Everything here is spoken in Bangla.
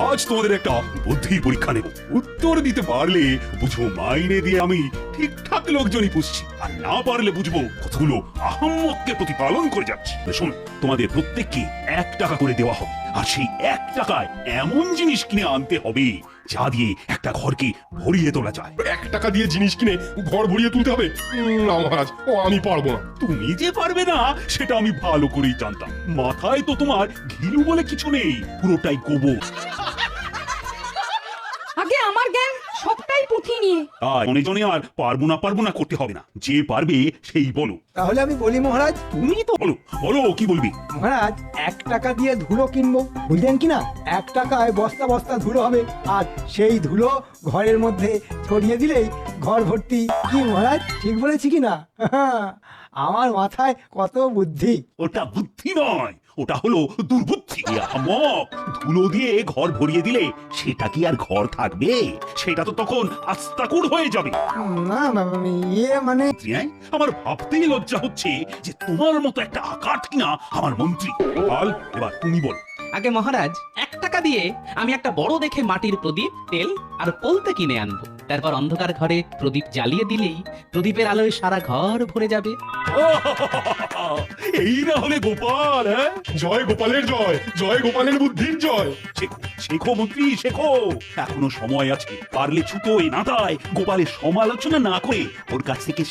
আজ তোমাদের একটা বুদ্ধির পরীক্ষা নেব। উত্তর দিতে পারলে বুঝবো মাইনে দিয়ে আমি ঠিকঠাক লোকজনই পুষছি, আর না পারলে বুঝবো কতগুলো আহাম্মককে প্রতিপালন করে যাচ্ছি। শোনো, তোমাদের প্রত্যেককে 1 টাকা করে দেওয়া হবে, আর সেই 1 টাকায় এমন জিনিস কিনে আনতে হবে যা দিয়ে একটা ঘরকে ভরিয়ে তোলা যায়। 1 টাকা দিয়ে জিনিস কিনে ঘর ভরিয়ে তুলতে হবে? না মহারাজ, ও আমি পারবো না। তুমি যে পারবে না সেটা আমি ভালো করেই জানতাম। মাথায় তো তোমার ঘিলু বলে কিছু নেই, পুরোটাই গোবর। আগে আমার জ্ঞান সবটাই পুঁথি নিয়ে। তাই মনে জনে আর পারবো না করতে হবে না, যে পারবে সেই বলো। তাহলে আমি বলি মহারাজ। তুমি তো বলো, বলো কি বলবি? মহারাজ 1 টাকা দিয়ে ধুলো কিনবো, বুঝলেন কিনা? 1 টাকায় বস্তা বস্তা ধুলো হবে, আর সেই ধুলো ঘরের মধ্যে ছড়িয়ে দিলেই ঘর ভর্তি। কি মহারাজ, ঠিক বলেছি কিনা? আমার মাথায় কত বুদ্ধি। ওটা বুদ্ধি নয়, ওটা হলো দুর্বুদ্ধি। আহাম্মক, ধুলো দিয়ে ঘর ভরিয়ে দিলে সেটা কি আর ঘর থাকবে? সেটা তো তখন আস্তাকুড় হয়ে যাবে। না মানে হ্যাঁ? আমার ভাবতেই লজ্জা হচ্ছে যে তোমার মতো একটা আকাট কিনা আমার মন্ত্রী। কাল এবার তুমি বল। আগে মহারাজ 1 টাকা দিয়ে আমি একটা বড় দেখে মাটির প্রদীপ, তেল আর পলতে কিনে আনবো। তারপর অন্ধকার ঘরে প্রদীপ জ্বালিয়ে দিলেই প্রদীপের আলোয় সারা ঘর ভরে যাবে। এই না হলে গোপাল। হ্যাঁ, জয় গোপালের জয়, জয় গোপালের বুদ্ধির জয়। শেখো শেখো মন্ত্রী, শেখো, এখনো সময় আছে। পারলে ছুতো এ নাতায় গোপালের সমালোচনা না করে ওর কাছ থেকে